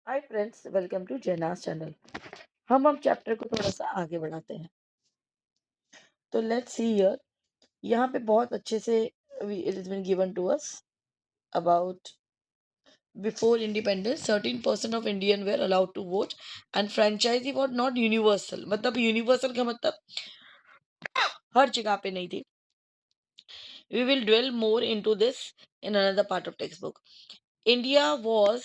Hi friends, welcome to Jaina's channel. हम chapter को थोड़ा सा आगे बढ़ाते हैं। तो लेट्स सी हियर। यहाँ पे बहुत अच्छे से it is been given to us about before independence 13% of Indian were allowed to vote and franchise what not universal. मतलब यूनिवर्सल का मतलब हर जगह पे नहीं थी। We will dwell more into this in another part of textbook. India was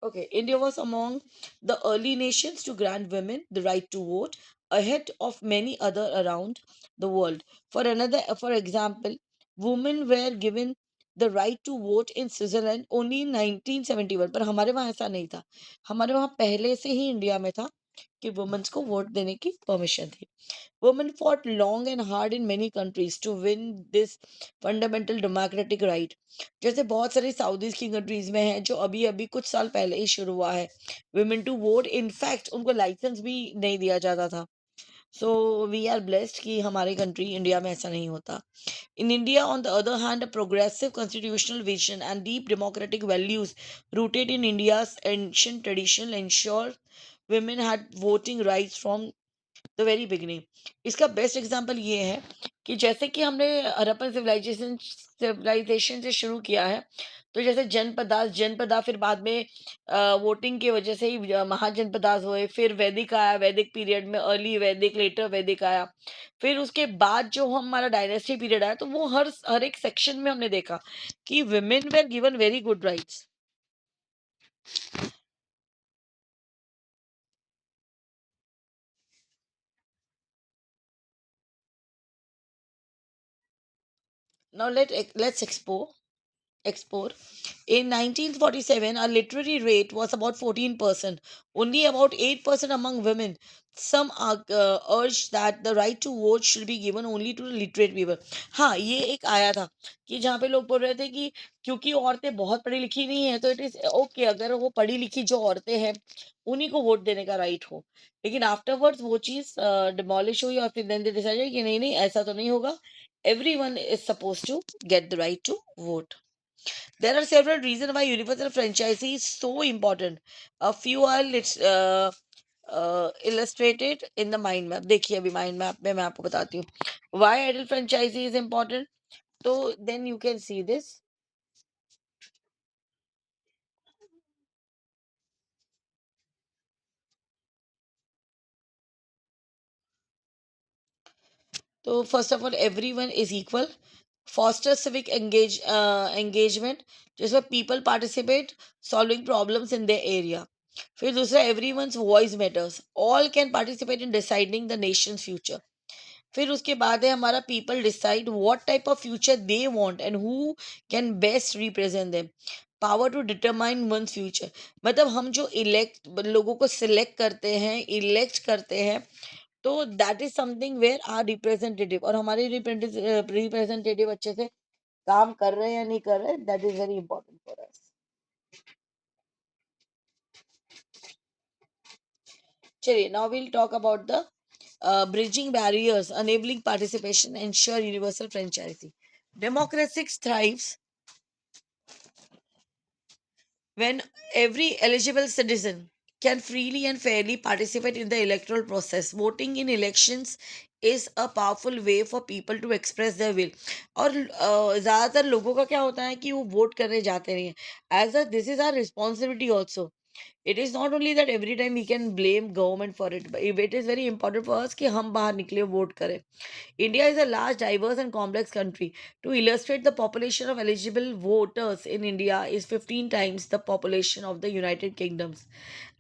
Okay, India was among the early nations to grant women the right to vote ahead of many other around the world. For example, women were given the right to vote in Switzerland only in 1971. पर हमारे वहाँ ऐसा नहीं था। हमारे वहाँ पहले से ही इंडिया में था कि वुमेन्स को वोट देने की परमिशन थी। Women fought long and hard in many countries to win this fundamental democratic right. जैसे बहुत सारी साउदीज की कंट्रीज में है जो अभी अभी कुछ साल पहले ही शुरू हुआ है women to vote. इनफैक्ट उनको लाइसेंस भी नहीं दिया जाता था. सो वी आर ब्लेस्ड कि हमारी कंट्री इंडिया में ऐसा नहीं होता. In India, on the other hand, a progressive constitutional vision and deep democratic values rooted in India's ancient tradition ensure women had voting rights from the very beginning. इसका best example ये है कि जैसे कि हमने हड़प्पन सिविलाइजेशन से शुरू किया है. तो जैसे जनपदा फिर बाद में वोटिंग की वजह से ही महाजनपदास हुए. फिर वैदिक आया, वैदिक पीरियड में अर्ली वैदिक, लेटर वैदिक आया. फिर उसके बाद जो हमारा डायनेस्टी पीरियड आया तो वो हर एक सेक्शन में हमने देखा कि women where given very good rights. Now let's explore. In 1947, our literary rate was about 14%, only about 8% among women. Some urged that the right to vote should be given only to the literate people. हाँ, ये एक आया था कि जहाँ पे लोग बोल रहे थे कि क्योंकि औरतें बहुत पढ़ी लिखी नहीं है तो इट इज ओके अगर वो पढ़ी लिखी जो औरतें हैं उन्हीं को वोट देने का राइट हो. लेकिन आफ्टरवर्ड्स वो चीज डिमोलिश हुई और फिर देन दे डिसाइडेड कि नहीं नहीं ऐसा तो नहीं होगा. Everyone is supposed to get the right to vote. There are several reasons why universal franchisee is so important. A few are illustrated in the mind map. देखिए अभी mind map में मैं आपको बताती हूँ why ideal franchisee is important. तो then you can see this. तो first of all everyone is equal. Foster civic engagement जिसमें people participate solving problems in their area. फिर दूसरा everyone's voice matters. All can participate in deciding the nation's future. फिर उसके बाद है हमारा people decide what type of future they want and who can best represent them. Power to determine one future. मतलब हम जो इलेक्ट लोगों को सिलेक्ट करते हैं, इलेक्ट करते हैं, तो that is something where are representative और हमारे रिप्रेजेंटेटिव अच्छे से काम कर रहे हैं या नहीं कर रहे, that is very important for us. चलिए now will talk about the bridging barriers, enabling participation, ensure universal franchising. Democracy thrives when every eligible citizen can freely and fairly participate in the electoral process. Voting in elections is a powerful way for people to express their will. और ज़्यादातर लोगों का क्या होता है कि वो vote करने जाते नहीं हैं. As a this is our responsibility also. It is not only that every time we can blame government for it, but it is very important for us कि हम बाहर निकले वोट करें. India is a large, diverse, and complex country. To illustrate, the population of eligible voters in India is 15 times the population of the United Kingdoms.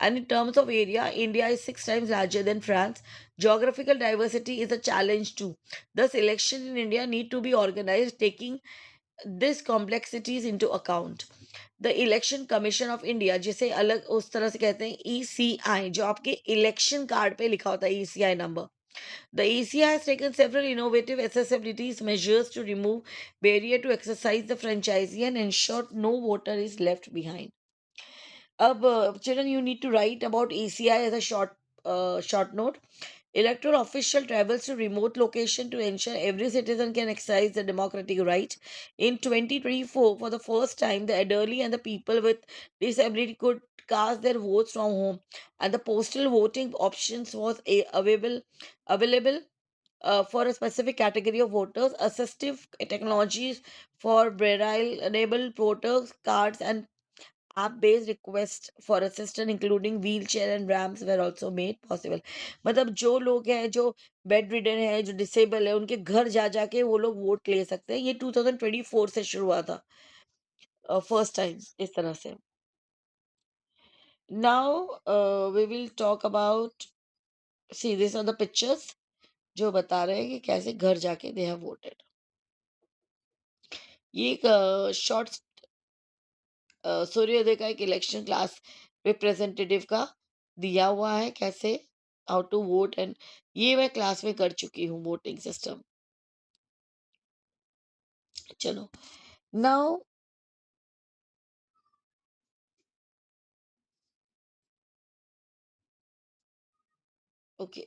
And in terms of area, India is 6 times larger than France. Geographical diversity is a challenge too. Thus, elections in India need to be organized taking these complexities into account. The Election Commission of India, जिसे अलग उस तरह से कहते हैं ECI, जो आपके election card पे लिखा होता है ECI number. The ECI has taken several innovative accessibility measures to remove barrier to exercise the franchise and ensure no voter is left behind. Children, you need to write about ACI as a short note. Electoral official travels to remote location to ensure every citizen can exercise the democratic right. In 2024, for the first time, the elderly and the people with disability could cast their votes from home, and the postal voting options was available for a specific category of voters. Assistive technologies for braille-enabled voters cards and app-based requests for assistance including wheelchair and ramps were also made possible. मतलब जो लोग हैं जो bed ridden है जो disable है उनके घर जा जाके वो लोग वोट ले सकते हैं. ये 2024 से शुरू हुआ था फर्स्ट टाइम इस तरह से. Now we will talk about see this on the pictures जो बता रहे हैं कि कैसे घर जाके दे हैव वोटेड. ये एक शॉर्ट सूर्योदय का एक इलेक्शन क्लास रिप्रेजेंटेटिव का दिया हुआ है कैसे हाउ टू वोट एंड ये मैं क्लास में कर चुकी हूँ वोटिंग सिस्टम. चलो now okay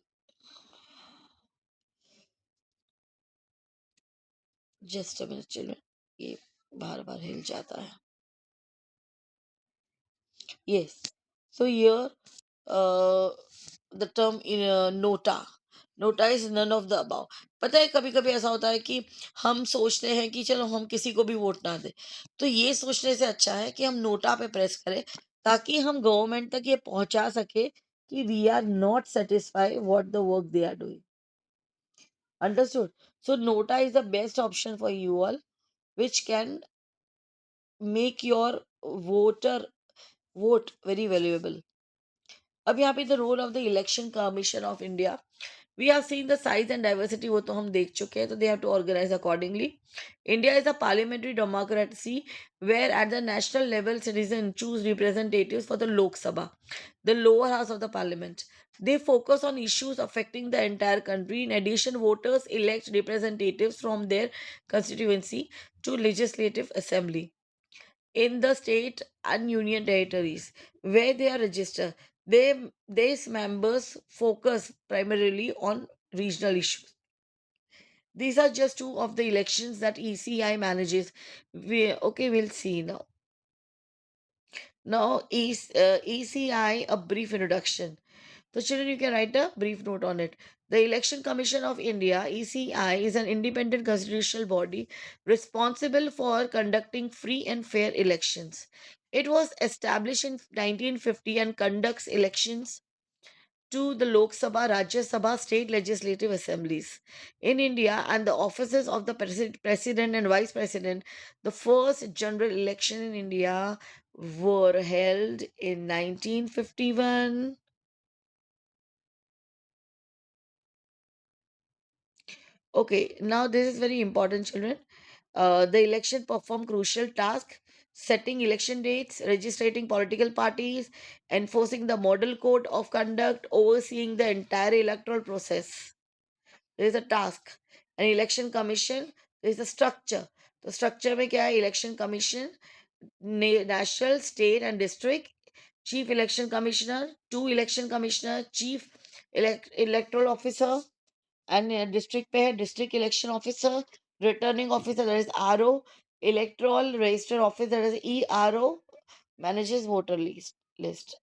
just a minute children ये बार बार हिल जाता है. Yes. So here, the term in nota. Nota is none of the above. पता है कभी कभी ऐसा होता है कि हम सोचते हैं कि चलो हम किसी को भी वोट ना दें. तो ये सोचने से अच्छा है कि हम नोटा पे प्रेस करें ताकि हम गवर्नमेंट तक ये पहुंचा सके कि we are not satisfy what the work they are doing. Understood. So NOTA is the best option for you all which can make your voter vote very valuable. अब यहाँ पे the role of the Election Commission of India we have seen the size and diversity वो तो हम देख चुके हैं तो they have to organise accordingly. India is a parliamentary democracy where at the national level citizens choose representatives for the Lok Sabha, the lower house of the parliament. They focus on issues affecting the entire country. In addition, voters elect representatives from their constituency to legislative assembly in the state and union territories where they are registered. These members focus primarily on regional issues. These are just two of the elections that ECI manages. We'll see now. Now, ECI, a brief introduction. So, children, you can write a brief note on it. The Election Commission of India, ECI, is an independent constitutional body responsible for conducting free and fair elections. It was established in 1950 and conducts elections to the Lok Sabha, Rajya Sabha, state legislative assemblies in India and the offices of the president and vice president. The first general election in India were held in 1951. Okay, now this is very important, children. The election perform crucial tasks, setting election dates, registering political parties, enforcing the model code of conduct, overseeing the entire electoral process. There is a task. An election commission, there is a structure. The structure में क्या है? Election commission, national, state and district, chief election commissioner, two election commissioner, chief electoral officer, and district पे है district election officer, returning officer that is RO, electoral register officer that is ERO, manages voter list.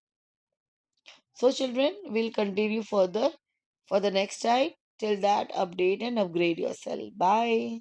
So children, we'll continue further for the next time. Till that, update and upgrade yourself. Bye.